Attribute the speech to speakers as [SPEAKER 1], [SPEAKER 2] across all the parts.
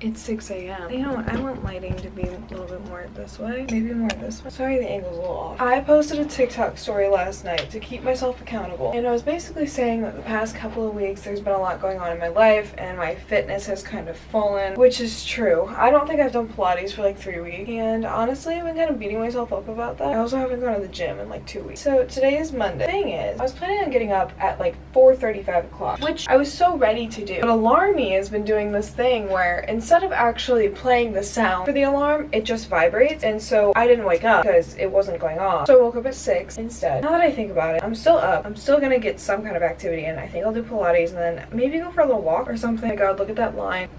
[SPEAKER 1] It's 6 a.m. You know what? I want lighting to be a little bit more this way. Maybe more this way. Sorry, the angle's a little off. I posted a TikTok story last night to keep myself accountable. And I was basically saying that the past couple of weeks there's been a lot going on in my life and my fitness has kind of fallen, which is true. I don't think I've done Pilates for like 3 weeks. And honestly, I've been kind of beating myself up about that. I also haven't gone to the gym in like 2 weeks. So today is Monday. The thing is, I was planning on getting up at like 4:35 o'clock, which I was so ready to do. But Alarmy has been doing this thing where instead of actually playing the sound for the alarm, it just vibrates. And so I didn't wake up because it wasn't going off. So I woke up at 6 instead. Now that I think about it, I'm still up. I'm still gonna get some kind of activity in. I think I'll do Pilates and then maybe go for a little walk or something. Oh my god, look at that line.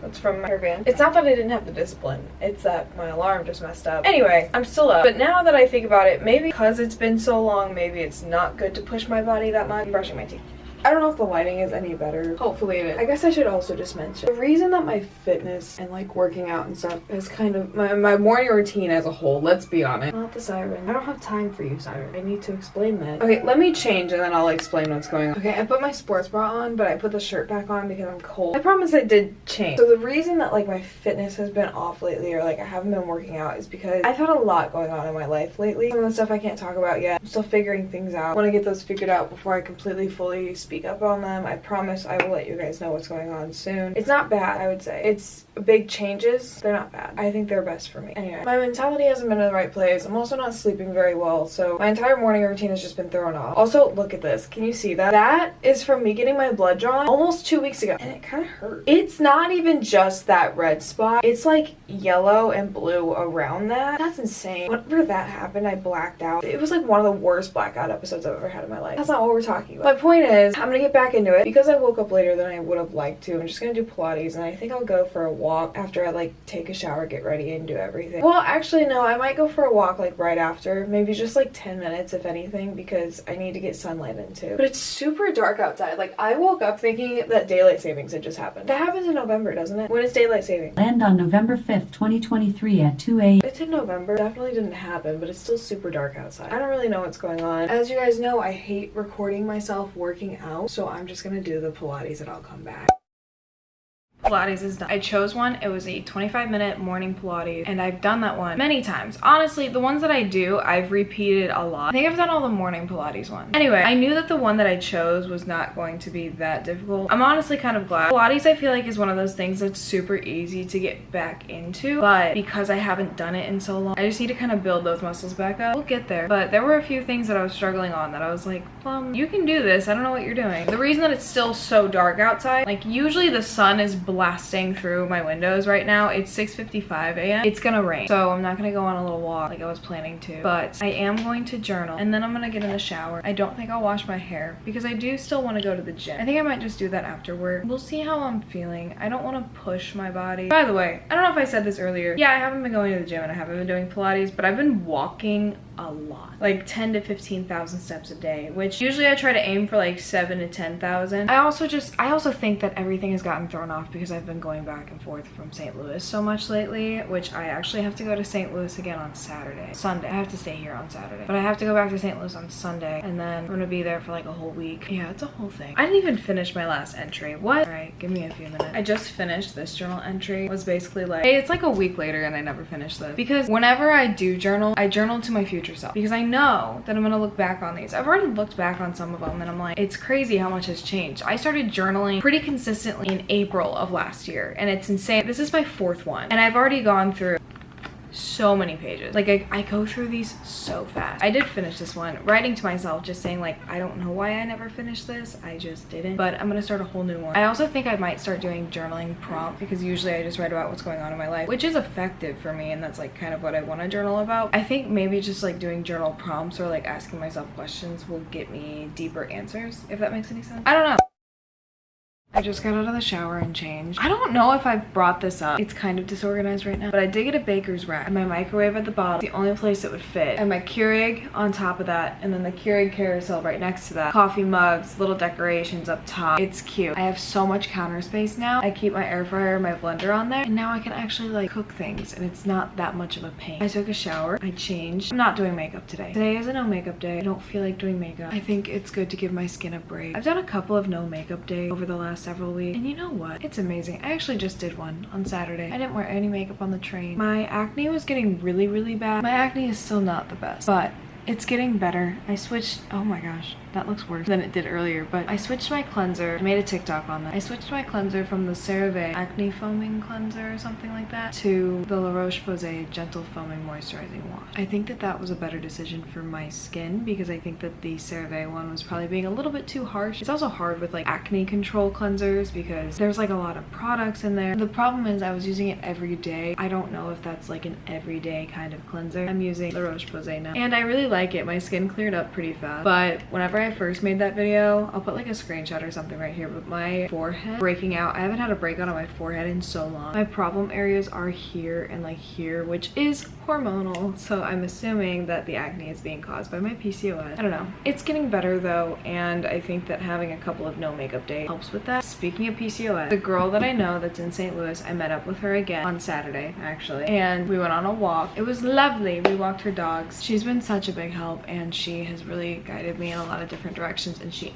[SPEAKER 1] That's from my van. It's not that I didn't have the discipline, it's that my alarm just messed up. Anyway, I'm still up. But now that I think about it, maybe because it's been so long, maybe it's not good to push my body that much. I'm brushing my teeth. I don't know if the lighting is any better. Hopefully it is. I guess I should also just mention the reason that my fitness and like working out and stuff is kind of my morning routine as a whole, let's be honest. Not the siren. I don't have time for you, siren. I need to explain that. Okay, let me change and then I'll explain what's going on. Okay, I put my sports bra on, but I put the shirt back on because I'm cold. I promise I did change. So the reason that like my fitness has been off lately or like I haven't been working out is because I've had a lot going on in my life lately. Some of the stuff I can't talk about yet. I'm still figuring things out. I want to get those figured out before I completely fully speak up on them. I promise I will let you guys know what's going on soon. It's not bad, I would say. It's big changes. They're not bad. I think they're best for me. Anyway, my mentality hasn't been in the right place. I'm also not sleeping very well, so my entire morning routine has just been thrown off. Also, look at this. Can you see that? That is from me getting my blood drawn almost 2 weeks ago, and it kind of hurt. It's not even just that red spot. It's like yellow and blue around that. That's insane. Whenever that happened, I blacked out. It was like one of the worst blackout episodes I've ever had in my life. That's not what we're talking about. My point is, I'm gonna get back into it. Because I woke up later than I would have liked to, I'm just gonna do Pilates, and I think I'll go for a walk after I like take a shower, get ready, and do everything. Well, actually no, I might go for a walk like right after, maybe just like 10 minutes if anything, because I need to get sunlight in too. But it's super dark outside. Like I woke up thinking that daylight savings had just happened. That happens in November, doesn't it? When is daylight savings?
[SPEAKER 2] Land on November 5th, 2023 at 2 a.m.
[SPEAKER 1] It's in November. Definitely didn't happen, but it's still super dark outside. I don't really know what's going on. As you guys know, I hate recording myself working out, so I'm just gonna do the Pilates and I'll come back. Pilates is done. I chose one. It was a 25-minute morning Pilates, and I've done that one many times. Honestly, the ones that I do, I've repeated a lot. I think I've done all the morning Pilates ones. Anyway, I knew that the one that I chose was not going to be that difficult. I'm honestly kind of glad. Pilates, I feel like, is one of those things that's super easy to get back into, but because I haven't done it in so long, I just need to kind of build those muscles back up. We'll get there. But there were a few things that I was struggling on that I was like, Plum, you can do this. I don't know what you're doing. The reason that it's still so dark outside, like usually the sun is blasting through my windows right now. It's 6:55 a.m. It's gonna rain, so I'm not gonna go on a little walk like I was planning to, but I am going to journal and then I'm gonna get in the shower. I don't think I'll wash my hair because I do still want to go to the gym. I think I might just do that afterward. We'll see how I'm feeling. I don't want to push my body. By the way, I don't know if I said this earlier. Yeah, I haven't been going to the gym and I haven't been doing Pilates, but I've been walking a lot, like 10 to 15,000 steps a day, which usually I try to aim for like 7 to 10,000. I also think that everything has gotten thrown off because I've been going back and forth from St. Louis so much lately, which I actually have to go to St. Louis again on Sunday. I have to stay here on Saturday, but I have to go back to St. Louis on Sunday, and then I'm gonna be there for like a whole week. Yeah, it's a whole thing. I didn't even finish my last entry. What? All right, give me a few minutes. I just finished this journal entry. It was basically like, hey, it's like a week later and I never finished this, because whenever I do journal, I journal to my future self, because I know that I'm gonna look back on these. I've already looked back on some of them and I'm like, it's crazy how much has changed. I started journaling pretty consistently in April of last year, and it's insane. This is my 4th one, and I've already gone through so many pages. Like I go through these so fast. I did finish this one, writing to myself, just saying like, I don't know why I never finished this. I just didn't, but I'm gonna start a whole new one. I also think I might start doing journaling prompts, because usually I just write about what's going on in my life, which is effective for me, and that's like kind of what I want to journal about. I think maybe just like doing journal prompts or like asking myself questions will get me deeper answers, if that makes any sense. I don't know. I just got out of the shower and changed. I don't know if I've brought this up. It's kind of disorganized right now, but I did get a baker's rack, and my microwave at the bottom, the only place it would fit, and my Keurig on top of that, and then the Keurig carousel right next to that. Coffee mugs, little decorations up top. It's cute. I have so much counter space now. I keep my air fryer and my blender on there, and now I can actually like cook things, and it's not that much of a pain. I took a shower. I changed. I'm not doing makeup today. Today is a no makeup day. I don't feel like doing makeup. I think it's good to give my skin a break. I've done a couple of no makeup days over the last several weeks. And you know what? It's amazing. I actually just did one on Saturday. I didn't wear any makeup on the train. My acne was getting really, really bad. My acne is still not the best, but it's getting better. I switched, oh my gosh, that looks worse than it did earlier, but I switched my cleanser. I made a TikTok on that. I switched my cleanser from the CeraVe Acne Foaming Cleanser or something like that to the La Roche-Posay Gentle Foaming Moisturizing Wash. I think that that was a better decision for my skin because I think that the CeraVe one was probably being a little bit too harsh. It's also hard with like acne control cleansers because there's like a lot of products in there. The problem is I was using it every day. I don't know if that's like an everyday kind of cleanser. I'm using La Roche-Posay now and I really like it. My skin cleared up pretty fast, but whenever I first made that video, I'll put like a screenshot or something right here, but my forehead breaking out, I haven't had a breakout on my forehead in so long. My problem areas are here and like here, which is hormonal, so I'm assuming that the acne is being caused by my PCOS. I don't know. It's getting better though, and I think that having a couple of no makeup days helps with that. Speaking of PCOS, the girl that I know that's in St. Louis, I met up with her again on Saturday actually, and we went on a walk. It was lovely. We walked her dogs. She's been such a big help and she has really guided me in a lot of different directions, and she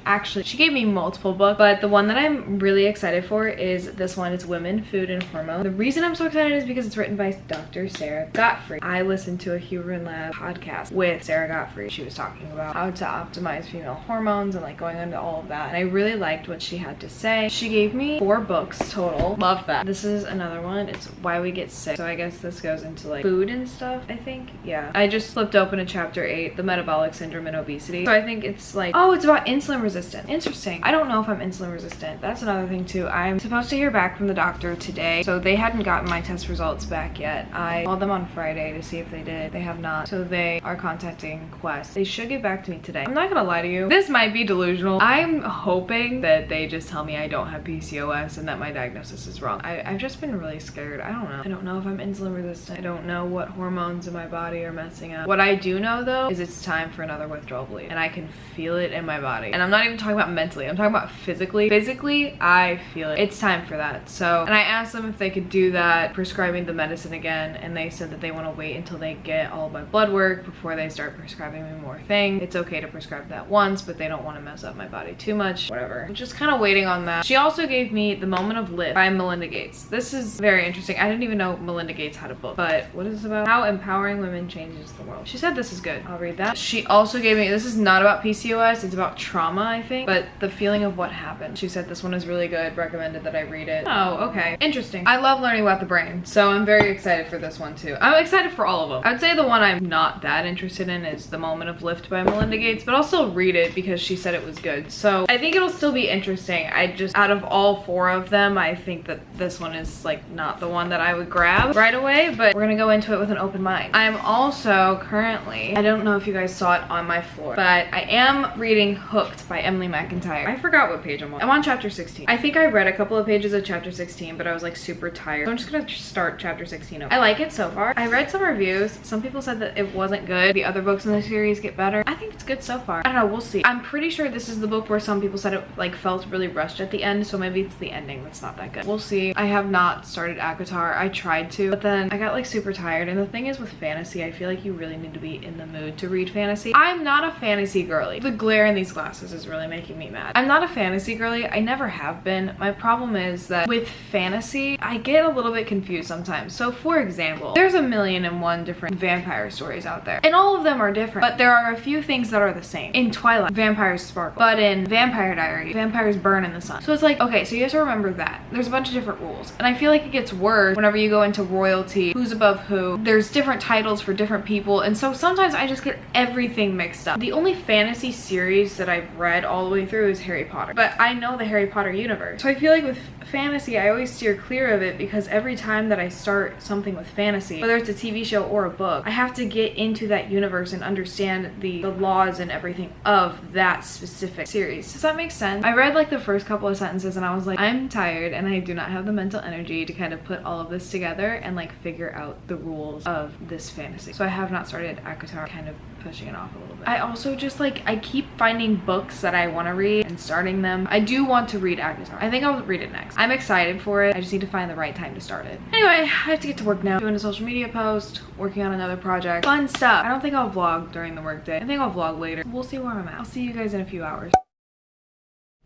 [SPEAKER 1] gave me multiple books, but the one that I'm really excited for is this one. It's Women, Food, and Hormone. The reason I'm so excited is because it's written by Dr. Sarah Gottfried. I listened to a Human Lab podcast with Sarah Gottfried. She was talking about how to optimize female hormones and like going into all of that, and I really liked what she had to say. She gave me 4 books total. Love that. This is another one. It's Why We Get Sick, so I guess this goes into like food and stuff, I think. Yeah, I just flipped open to chapter 8, the metabolic syndrome and obesity. So I think it's like, oh, it's about insulin resistance. Interesting. I don't know if I'm insulin resistant. That's another thing too. I'm supposed to hear back from the doctor today, so they hadn't gotten my test results back yet. I called them on Friday to see if they did. They have not, so they are contacting Quest. They should get back to me today. I'm not gonna lie to you, this might be delusional. I'm hoping that they just tell me I don't have PCOS and that my diagnosis is wrong. I've just been really scared. I don't know if I'm insulin resistant. I don't know what hormones in my body are messing up. What I do know though is it's time for another withdrawal bleed, and I can feel it in my body. And I'm not even talking about mentally, I'm talking about physically. Physically, I feel it. It's time for that. So, and I asked them if they could do that, prescribing the medicine again, and they said that they want to wait until they get all of my blood work before they start prescribing me more things. It's okay to prescribe that once, but they don't want to mess up my body too much. Whatever. I'm just kind of waiting on that. She also gave me The Moment of Lift by Melinda Gates. This is very interesting. I didn't even know Melinda Gates had a book, but what is this about? How empowering women changes the world. She said this is good. I'll read that. She also gave me, this is not about PCOS, it's about trauma, I think, but the feeling of what happened. She said this one is really good, recommended that I read it. Oh, okay. Interesting. I love learning about the brain, so I'm very excited for this one too. I'm excited for all of them. I would say the one I'm not that interested in is The Moment of Lift by Melinda Gates, but I'll still read it because she said it was good. So I think it'll still be interesting. I just, out of all 4 of them, I think that this one is like not the one that I would grab right away, but we're gonna go into it with an open mind. I'm also currently, I don't know if you guys saw it on my floor, but I am reading Hooked by Emily McIntyre. I forgot what page I'm on. I'm on chapter 16. I think I read a couple of pages of chapter 16, but I was like super tired. So I'm just gonna start chapter 16 over. I like it so far. I read some reviews. Some people said that it wasn't good. The other books in the series get better. I think it's good so far. I don't know, we'll see. I'm pretty sure this is the book where some people said it like felt really rushed at the end, so maybe it's the ending that's not that good. We'll see. I have not started ACOTAR. I tried to, but then I got like super tired, and the thing is with fantasy, I feel like you really need to be in the mood to read fantasy. I'm not a fantasy girly. The glare in these glasses is really making me mad. I'm not a fantasy girly. I never have been. My problem is that with fantasy, I get a little bit confused sometimes. So for example, there's 1,000,001 different vampire stories out there, and all of them are different, but there are a few things that are the same. In Twilight, vampires sparkle, but in Vampire Diaries, vampires burn in the sun. So it's like, okay, so you have to remember that. There's a bunch of different rules, and I feel like it gets worse whenever you go into royalty, who's above who. There's different titles for different people, and so sometimes I just get everything mixed up. The only fantasy series that I've read all the way through is Harry Potter, but I know the Harry Potter universe. So I feel like with fantasy, I always steer clear of it because every time that I start something with fantasy, whether it's a TV show or a book, I have to get into that universe and understand the laws and everything of that specific series. Does that make sense? I read like the first couple of sentences and I was like, I'm tired and I do not have the mental energy to kind of put all of this together and like figure out the rules of this fantasy. So I have not started ACOTAR, kind of pushing it off a little bit. I also just like, I keep finding books that I want to read and starting them. I do want to read ACOTAR. I think I'll read it next. I'm excited for it. I just need to find the right time to start it. Anyway, I have to get to work now. Doing a social media post, working on another project. Fun stuff. I don't think I'll vlog during the workday. I think I'll vlog later. We'll see where I'm at. I'll see you guys in a few hours.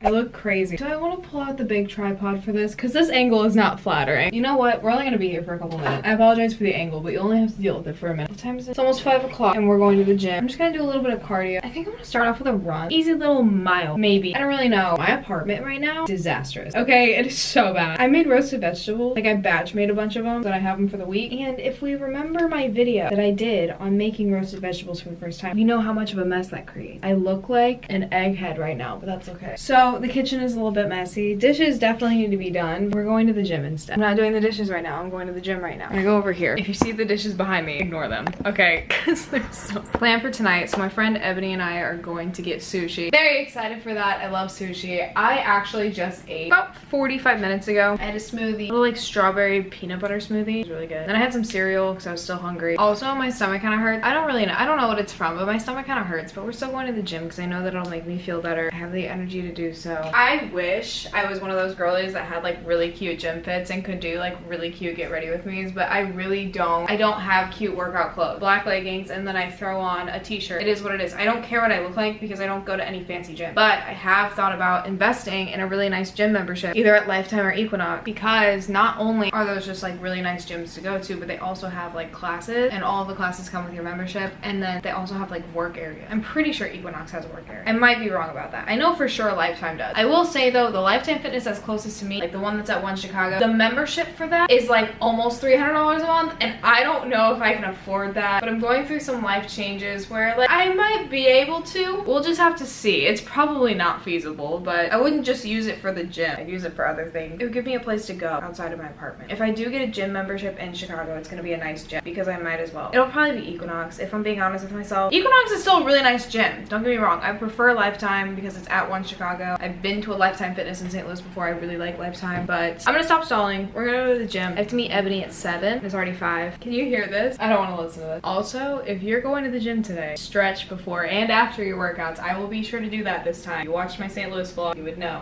[SPEAKER 1] I look crazy. Do I want to pull out the big tripod for this? Because this angle is not flattering. You know what? We're only going to be here for a couple minutes. I apologize for the angle, but you only have to deal with it for a minute. What time is it? It's almost 5 o'clock and we're going to the gym. I'm just going to do a little bit of cardio. I think I'm going to start off with a run. Easy little mile, maybe. I don't really know. My apartment right now, disastrous. Okay, it is so bad. I made roasted vegetables. Like I batch made a bunch of them so that I have them for the week. And if we remember my video that I did on making roasted vegetables for the first time, you know how much of a mess that creates. I look like an egghead right now, but that's okay. So the kitchen is a little bit messy. Dishes definitely need to be done. We're going to the gym instead. I'm not doing the dishes right now. I'm going to the gym right now. I'm gonna go over here. If you see the dishes behind me, ignore them. Okay, because they're so... Plan for tonight. So my friend Ebony and I are going to get sushi. Very excited for that. I love sushi. I actually just ate about 45 minutes ago. I had a smoothie, a little like strawberry peanut butter smoothie. It was really good. Then I had some cereal because I was still hungry. Also, my stomach kind of hurts. I don't really know. I don't know what it's from, but my stomach kind of hurts. But we're still going to the gym because I know that it'll make me feel better. I have the energy to do so. I wish I was one of those girlies that had like really cute gym fits and could do like really cute get ready with me's, but I really don't. I don't have cute workout clothes. Black leggings and then I throw on a t-shirt. It is what it is. I don't care what I look like because I don't go to any fancy gym. But I have thought about investing in a really nice gym membership, either at Lifetime or Equinox, because not only are those just like really nice gyms to go to, but they also have like classes, and all of the classes come with your membership, and then they also have like work area. I'm pretty sure Equinox has a work area. I might be wrong about that. I know for sure Lifetime does. I will say though, the Lifetime Fitness that's closest to me, like the one that's at One Chicago, the membership for that is like almost $300 a month, and I don't know if I can afford that, but I'm going through some life changes where like I might be able to. We'll just have to see. It's probably not feasible, but I wouldn't just use it for the gym. I'd use it for other things. It would give me a place to go outside of my apartment. If I do get a gym membership in Chicago, it's gonna be a nice gym because I might as well. It'll probably be Equinox, if I'm being honest with myself. Equinox is still a really nice gym. Don't get me wrong. I prefer Lifetime because it's at One Chicago. I've been to a Lifetime Fitness in St. Louis before. I really like Lifetime, but I'm gonna stop stalling. We're gonna go to the gym. I have to meet Ebony at 7. It's already 5. Can you hear this? I don't want to listen to this. Also, if you're going to the gym today, stretch before and after your workouts. I will be sure to do that this time. If you watched my St. Louis vlog, you would know.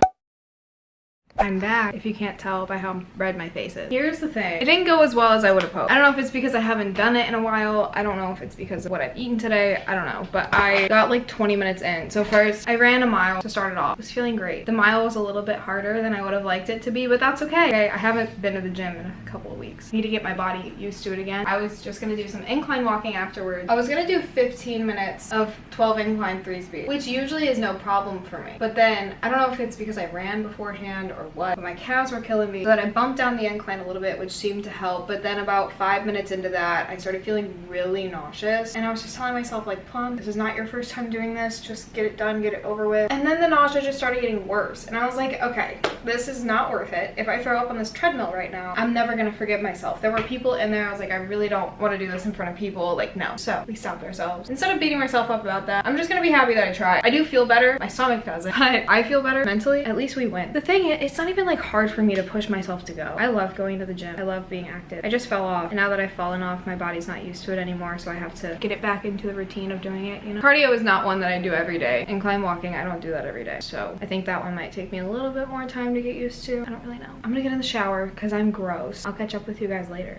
[SPEAKER 1] I'm back, if you can't tell by how red my face is. Here's the thing. It didn't go as well as I would have hoped. I don't know if it's because I haven't done it in a while. I don't know if it's because of what I've eaten today. I don't know. But I got like 20 minutes in. So first, I ran a mile to start it off. I was feeling great. The mile was a little bit harder than I would have liked it to be, but that's okay. I haven't been to the gym in a couple of weeks. I need to get my body used to it again. I was just gonna do some incline walking afterwards. I was gonna do 15 minutes of 12 incline 3 speed, which usually is no problem for me. But then, I don't know if it's because I ran beforehand or what, but my calves were killing me. So then I bumped down the incline a little bit, which seemed to help. But then about 5 minutes into that, I started feeling really nauseous. And I was just telling myself like, Plum, this is not your first time doing this. Just get it done, get it over with. And then the nausea just started getting worse. And I was like, okay, this is not worth it. If I throw up on this treadmill right now, I'm never gonna forgive myself. There were people in there. I was like, I really don't want to do this in front of people. Like, no. So we stopped ourselves. Instead of beating myself up about that, I'm just gonna be happy that I tried. I do feel better. My stomach doesn't. But I feel better mentally. At least we win. The thing is, it's not even like hard for me to push myself to go. I love going to the gym. I love being active. I just fell off. And now that I've fallen off, my body's not used to it anymore. So I have to get it back into the routine of doing it, you know? Cardio is not one that I do every day. Incline walking, I don't do that every day. So I think that one might take me a little bit more time to get used to. I don't really know. I'm gonna get in the shower because I'm gross. I'll catch up with you guys later.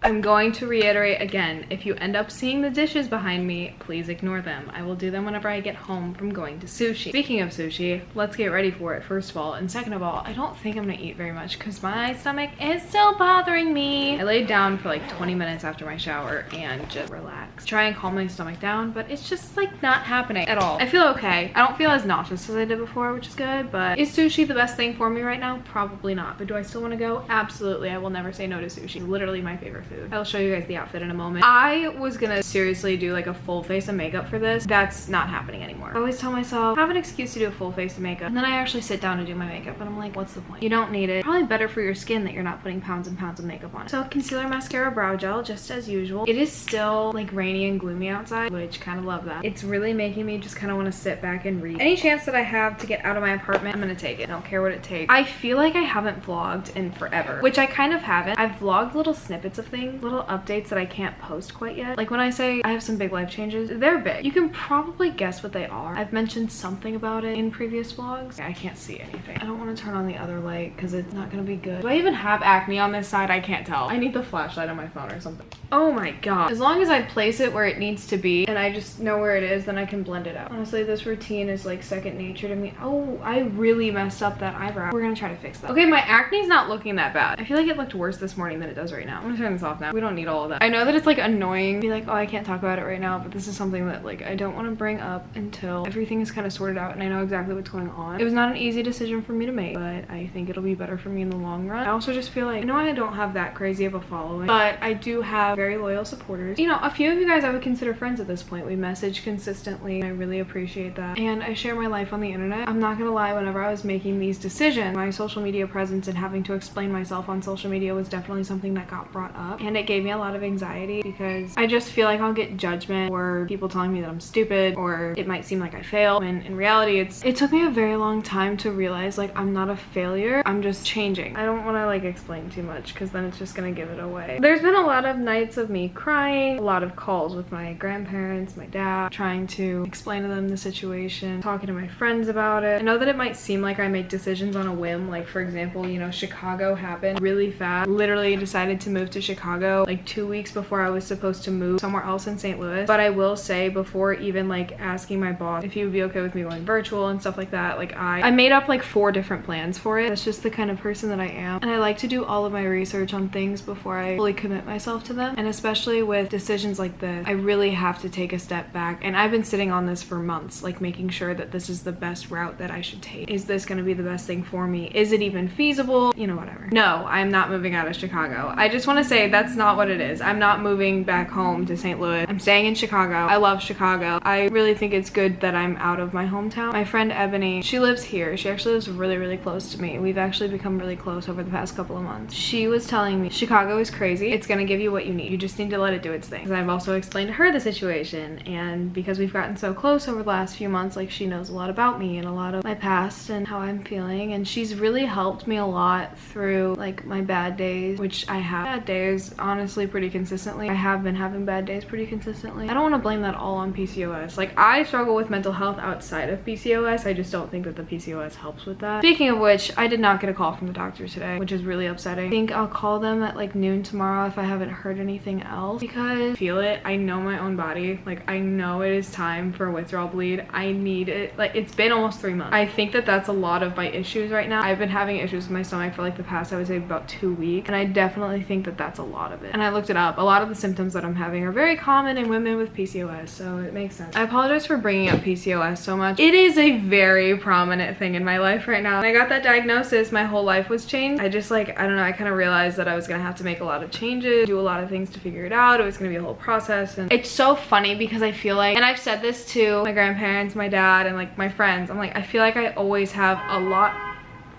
[SPEAKER 1] I'm going to reiterate again, if you end up seeing the dishes behind me, please ignore them. I will do them whenever I get home from going to sushi. Speaking of sushi, let's get ready for it first of all. And second of all, I don't think I'm gonna eat very much because my stomach is still bothering me. I laid down for like 20 minutes after my shower and just relaxed. Try and calm my stomach down, but it's just like not happening at all. I feel okay. I don't feel as nauseous as I did before, which is good, but is sushi the best thing for me right now? Probably not. But do I still want to go? Absolutely. I will never say no to sushi. It's literally my favorite food. I'll show you guys the outfit in a moment. I was gonna seriously do like a full face of makeup for this. That's not happening anymore. I always tell myself, have an excuse to do a full face of makeup. And then I actually sit down to do my makeup and I'm like, what's the point? You don't need it. Probably better for your skin that you're not putting pounds and pounds of makeup on it. So concealer, mascara, brow gel, just as usual. It is still like rainy and gloomy outside, which kind of love that. It's really making me just kind of want to sit back and read. Any chance that I have to get out of my apartment, I'm gonna take it. I don't care what it takes. I feel like I haven't vlogged in forever, which I kind of haven't. I've vlogged little snippets of things, little updates that I can't post quite yet. Like when I say I have some big life changes, they're big. You can probably guess what they are. I've mentioned something about it in previous vlogs. I can't see anything. I don't want to turn on the other light because it's not gonna be good. Do I even have acne on this side? I can't tell. I need the flashlight on my phone or something. Oh my god. As long as I place place it where it needs to be and I just know where it is, then I can blend it out. Honestly, this routine is like second nature to me. Oh, I really messed up that eyebrow. We're gonna try to fix that. Okay, my acne's not looking that bad. I feel like it looked worse this morning than it does right now. I'm gonna turn this off now. We don't need all of that. I know that it's like annoying to be like, oh, I can't talk about it right now, but this is something that like I don't want to bring up until everything is kind of sorted out and I know exactly what's going on. It was not an easy decision for me to make, but I think it'll be better for me in the long run. I also just feel like, I know I don't have that crazy of a following, but I do have very loyal supporters. You know, a few of you guys I would consider friends at this point. We message consistently. I really appreciate that. And I share my life on the internet. I'm not gonna lie, whenever I was making these decisions, my social media presence and having to explain myself on social media was definitely something that got brought up. And it gave me a lot of anxiety because I just feel like I'll get judgment or people telling me that I'm stupid, or it might seem like I failed, when in reality it took me a very long time to realize like I'm not a failure, I'm just changing. I don't want to like explain too much because then it's just gonna give it away. There's been a lot of nights of me crying, a lot of calls with my grandparents, my dad, trying to explain to them the situation, talking to my friends about it. I know that it might seem like I make decisions on a whim, like for example, you know, Chicago happened really fast. Literally decided to move to Chicago like 2 weeks before I was supposed to move somewhere else in St. Louis. But I will say, before even like asking my boss if he would be okay with me going virtual and stuff like that, like I made up like 4 different plans for it. That's just the kind of person that I am, and I like to do all of my research on things before I fully commit myself to them. And especially with decisions like this, I really have to take a step back, and I've been sitting on this for months, like making sure that this is the best route that I should take. Is this going to be the best thing for me? Is it even feasible? You know, whatever. No, I'm not moving out of Chicago. I just want to say that's not what it is. I'm not moving back home to St. Louis. I'm staying in Chicago. I love Chicago. I really think it's good that I'm out of my hometown. My friend Ebony, she lives here. She actually lives really, really close to me. We've actually become really close over the past couple of months. She was telling me Chicago is crazy. It's gonna give you what you need. You just need to let it do its thing. I've also explained to her the situation, and because we've gotten so close over the last few months, like she knows a lot about me and a lot of my past and how I'm feeling, and she's really helped me a lot through like my bad days, which I have bad days honestly pretty consistently. I have been having bad days pretty consistently. I don't want to blame that all on PCOS. Like, I struggle with mental health outside of PCOS. I just don't think that the PCOS helps with that. Speaking of which, I did not get a call from the doctor today, which is really upsetting. I think I'll call them at like noon tomorrow if I haven't heard anything else, because I feel it. I know my own body. Like, I know it is time for a withdrawal bleed. I need it. Like, it's been almost 3 months. I think that that's a lot of my issues right now. I've been having issues with my stomach for like the past, I would say, about 2 weeks, and I definitely think that that's a lot of it. And I looked it up. A lot of the symptoms that I'm having are very common in women with PCOS, so it makes sense. I apologize for bringing up PCOS so much. It is a very prominent thing in my life right now. When I got that diagnosis, my whole life was changed. I just like, I don't know, I kind of realized that I was gonna have to make a lot of changes, do a lot of things to figure it out. It was gonna be a whole process, and it's so funny because I feel like, and I've said this to my grandparents, my dad, and like my friends, I'm like, I feel like I always have a lot.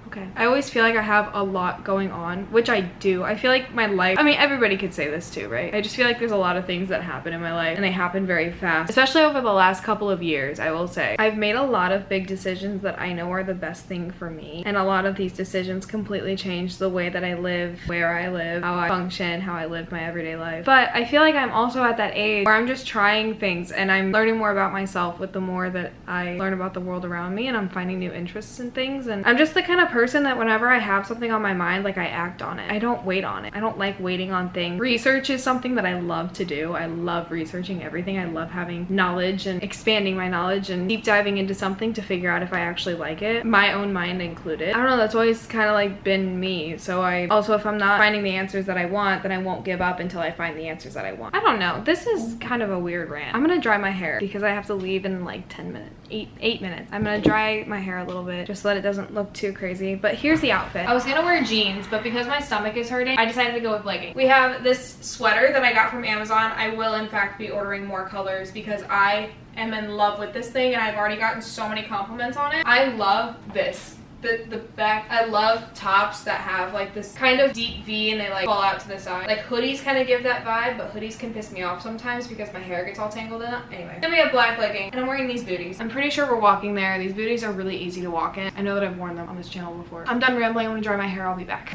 [SPEAKER 1] Okay. I always feel like I have a lot going on, which I do. I feel like my life, I mean, everybody could say this too, right? I just feel like there's a lot of things that happen in my life, and they happen very fast, especially over the last couple of years, I will say. I've made a lot of big decisions that I know are the best thing for me, and a lot of these decisions completely changed the way that I live, where I live, how I function, how I live my everyday life. But I feel like I'm also at that age where I'm just trying things, and I'm learning more about myself with the more that I learn about the world around me, and I'm finding new interests in things. And I'm just the kind of person that whenever I have something on my mind, like, I act on it. I don't wait on it. I don't like waiting on things. Research is something that I love to do. I love researching everything. I love having knowledge and expanding my knowledge and deep diving into something to figure out if I actually like it, my own mind included. I don't know, that's always kind of like been me. So I also, if I'm not finding the answers that I want, then I won't give up until I find the answers that I want. I don't know. This is kind of a weird rant. I'm gonna dry my hair because I have to leave in like 10 minutes. 8 minutes. I'm gonna dry my hair a little bit just so that it doesn't look too crazy. But here's the outfit. I was gonna wear jeans, but because my stomach is hurting, I decided to go with leggings. We have this sweater that I got from Amazon. I will in fact be ordering more colors because I am in love with this thing, and I've already gotten so many compliments on it. I love this. The back, I love tops that have like this kind of deep V and they like fall out to the side. Like hoodies kind of give that vibe, but hoodies can piss me off sometimes because my hair gets all tangled in it. Anyway, then we have black leggings, and I'm wearing these booties. I'm pretty sure we're walking there. These booties are really easy to walk in. I know that I've worn them on this channel before. I'm done rambling. I'm gonna dry my hair. I'll be back.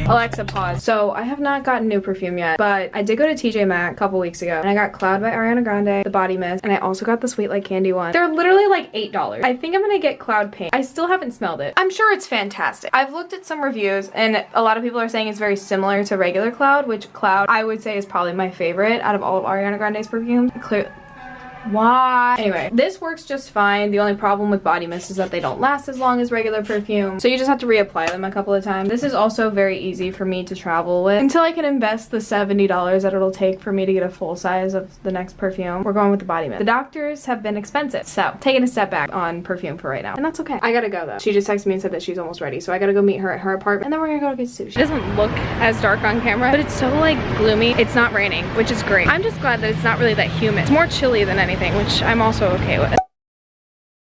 [SPEAKER 1] Alexa, pause. So I have not gotten new perfume yet, but I did go to TJ Maxx a couple weeks ago, and I got Cloud by Ariana Grande, the body mist, and I also got the Sweet Like Candy one. They're literally like $8. I think I'm gonna get Cloud Pink.
[SPEAKER 3] I still haven't smelled it. I'm sure it's fantastic. I've looked at some reviews and a lot of people are saying it's very similar to regular Cloud, which Cloud I would say is probably my favorite out of all of Ariana Grande's perfumes. Why? Anyway, this works just fine. The only problem with body mist is that they don't last as long as regular perfume, so you just have to reapply them a couple of times. This is also very easy for me to travel with until I can invest the $70 that it'll take for me to get a full size of the next perfume. We're going with the body mist. The doctors have been expensive, so taking a step back on perfume for right now, and that's okay. I gotta go though. She just texted me and said that she's almost ready, so I gotta go meet her at her apartment, and then we're gonna go get sushi. It doesn't look as dark on camera, but it's so like gloomy. It's not raining, which is great. I'm just glad that it's not really that humid. It's more chilly than anything, which I'm also okay with.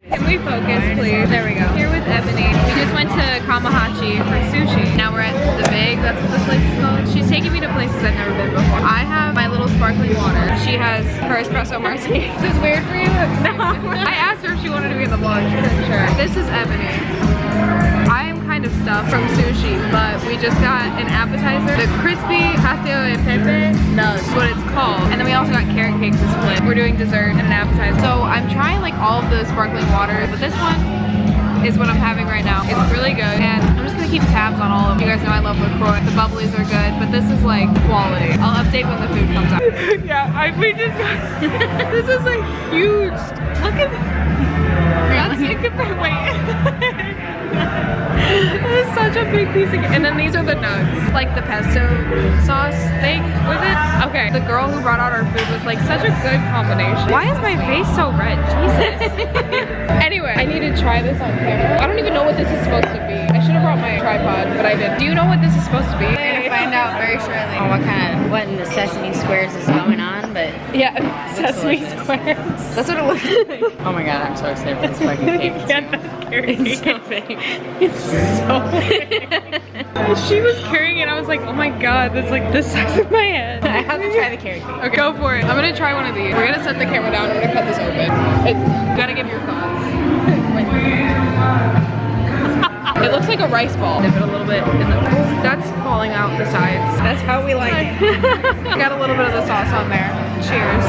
[SPEAKER 3] Can we focus, please? There we go. Here with Ebony. We just went to Kamahachi for sushi. Now we're at the Big, that's what this place is called. She's taking me to places I've never been before. I have my little sparkling water. She has her espresso martini. Is this weird for you? No. I asked her if she wanted to be in the vlog. She said sure. This is Ebony. I am kind of stuffed from sushi, but we just got an appetizer. The crispy pastel e pepe, that's what it's called. And then we also got carrot cake to split. We're doing dessert and an appetizer. So I'm trying like all of the sparkling waters, but this one is what I'm having right now. It's really good, and I'm just gonna keep tabs on all of them. You guys know I love LaCroix. The bubblies are good, but this is like quality. I'll update when the food comes out. Yeah, we just got, this is a huge, look at that's wait. This is such a big piece of, and then these are the nugs, like the pesto sauce thing with it. Okay, the girl who brought out our food was like such a good combination. Why is my face so red? Jesus. Anyway, I need to try this on camera. I don't even know what this is supposed to be. I should have brought my tripod, but I didn't. Do you know what this is supposed to be?
[SPEAKER 4] We're gonna find out very shortly what in the Sesame Squares is going on, but
[SPEAKER 3] yeah, Sesame Squares.
[SPEAKER 4] That's what it looks like. Oh my god, I'm so excited for this fucking cake.
[SPEAKER 3] It's so big. It's so big. She was carrying it, I was like, oh my god, that's like the size of my head.
[SPEAKER 4] I have to try the carrot cake.
[SPEAKER 3] Okay, go for it. I'm gonna try one of these. We're gonna set the camera down, we're gonna cut this open. You gotta give your thoughts. It looks like a rice ball. Dip it a little bit in the, that's falling out the sides.
[SPEAKER 4] That's how we like it.
[SPEAKER 3] Got a little bit of the sauce on there. Cheers.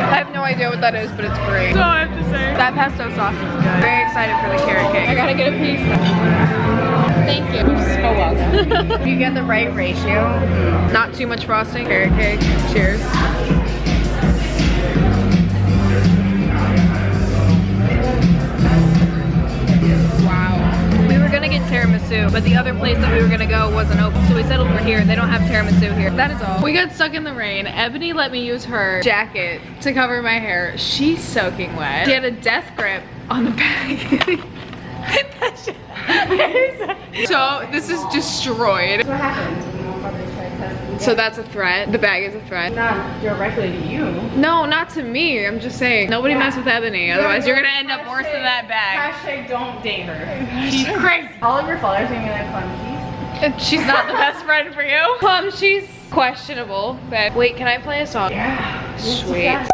[SPEAKER 3] I have no idea what that is, but it's great. So I have to say. That pesto sauce is good. Very excited for the carrot cake. I gotta get a piece. Thank you. You're so welcome.
[SPEAKER 4] You get the right ratio.
[SPEAKER 3] Not too much frosting. Carrot cake. Cheers. Gonna get tiramisu, but the other place that we were gonna go wasn't open, so we settled for here. They don't have tiramisu here. That is all. We got stuck in the rain. Ebony let me use her jacket to cover my hair. She's soaking wet. She had a death grip on the bag. So this is destroyed.
[SPEAKER 4] What happened?
[SPEAKER 3] So that's a threat. The bag is a threat.
[SPEAKER 4] Not directly to you.
[SPEAKER 3] No, not to me. I'm just saying. Nobody mess with Ebony, otherwise you're gonna end up worse than that bag.
[SPEAKER 4] Hashtag don't date her. She's crazy. All of your followers are gonna be like Plum Cheese.
[SPEAKER 3] She's not the best friend for you. Plum, she's questionable. But wait, can I play a song?
[SPEAKER 4] Yeah.
[SPEAKER 3] Sweet.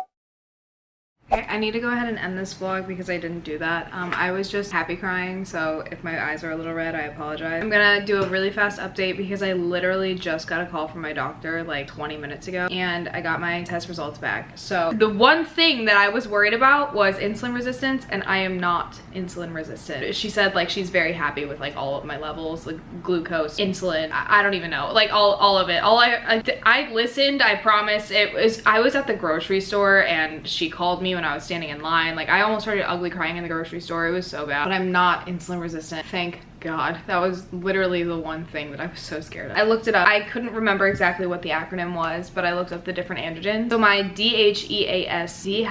[SPEAKER 3] Okay, I need to go ahead and end this vlog because I didn't do that. I was just happy crying, so if my eyes are a little red, I apologize. I'm gonna do a really fast update because I literally just got a call from my doctor like 20 minutes ago and I got my test results back. So the one thing that I was worried about was insulin resistance, and I am not insulin resistant. She said like she's very happy with like all of my levels, like glucose, insulin, I don't even know, like all of it. I listened, I promise. I was at the grocery store and she called me when I was standing in line. Like I almost started ugly crying in the grocery store. It was so bad, but I'm not insulin resistant. Thank God. That was literally the one thing that I was so scared of. I looked it up. I couldn't remember exactly what the acronym was, but I looked up the different androgens. So my DHEAS,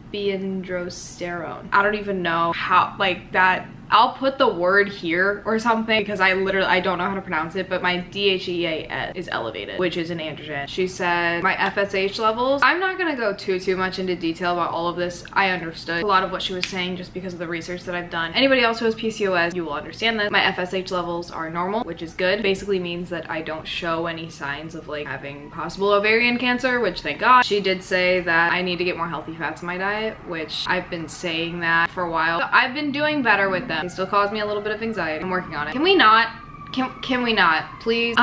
[SPEAKER 3] dehydroepiandrosterone. I don't even know how, like that. I'll put the word here or something because I don't know how to pronounce it, but my DHEA is elevated, which is an androgen. She said my FSH levels. I'm not gonna go too much into detail about all of this. I understood a lot of what she was saying just because of the research that I've done. Anybody else who has PCOS, you will understand this. My FSH levels are normal, which is good. Basically means that I don't show any signs of like having possible ovarian cancer, which thank God. She did say that I need to get more healthy fats in my diet, which I've been saying that for a while. So I've been doing better with them. They still cause me a little bit of anxiety. I'm working on it. Can we not? Can we not, please?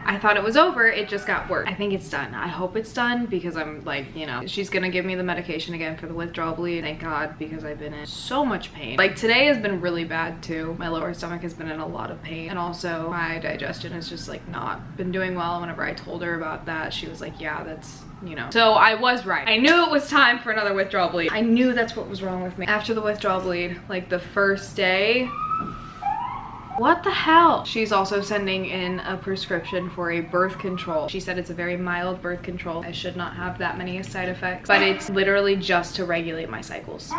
[SPEAKER 3] I I thought it was over, it just got worse. I think it's done. I hope it's done because I'm like, you know, she's gonna give me the medication again for the withdrawal bleed. Thank God, because I've been in so much pain. Like today has been really bad too. My lower stomach has been in a lot of pain, and also my digestion has just like not been doing well. Whenever I told her about that, she was like, yeah, that's, you know. So I was right. I knew it was time for another withdrawal bleed. I knew that's what was wrong with me. After the withdrawal bleed, like the first day, what the hell? She's also sending in a prescription for a birth control. She said it's a very mild birth control. I should not have that many side effects, but it's literally just to regulate my cycles.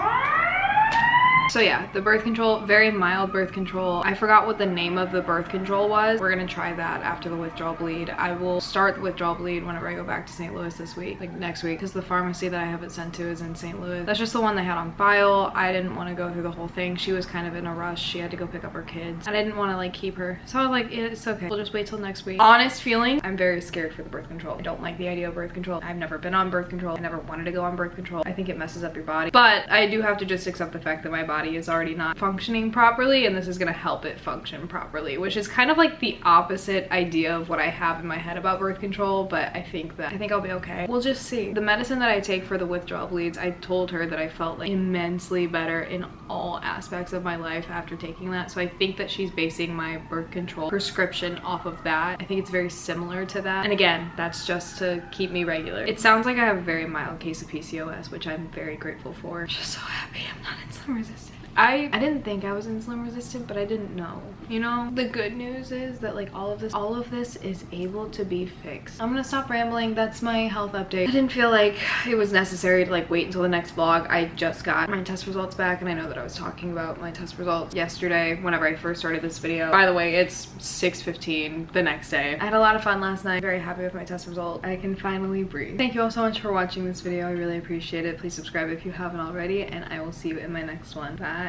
[SPEAKER 3] So yeah, the birth control, very mild birth control. I forgot what the name of the birth control was. We're gonna try that after the withdrawal bleed. I will start the withdrawal bleed whenever I go back to St. Louis this week, like next week, because the pharmacy that I have it sent to is in St. Louis. That's just the one they had on file. I didn't want to go through the whole thing. She was kind of in a rush. She had to go pick up her kids. I didn't want to like keep her. So I was like, it's okay. We'll just wait till next week. Honest feeling, I'm very scared for the birth control. I don't like the idea of birth control. I've never been on birth control. I never wanted to go on birth control. I think it messes up your body. But I do have to just accept the fact that my body is already not functioning properly, and this is gonna help it function properly, which is kind of like the opposite idea of what I have in my head about birth control. But I think I'll be okay. We'll just see. The medicine that I take for the withdrawal bleeds, I told her that I felt like immensely better in all aspects of my life after taking that. So I think that she's basing my birth control prescription off of that. I think it's very similar to that. And again, that's just to keep me regular. It sounds like I have a very mild case of PCOS, which I'm very grateful for. I'm just so happy I'm not insulin resistant. I didn't think I was insulin resistant, but I didn't know, you know? The good news is that like all of this is able to be fixed. I'm gonna stop rambling. That's my health update. I didn't feel like it was necessary to like wait until the next vlog. I just got my test results back, and I know that I was talking about my test results yesterday whenever I first started this video. By the way, it's 6:15 the next day. I had a lot of fun last night. Very happy with my test result. I can finally breathe. Thank you all so much for watching this video. I really appreciate it. Please subscribe if you haven't already, and I will see you in my next one. Bye.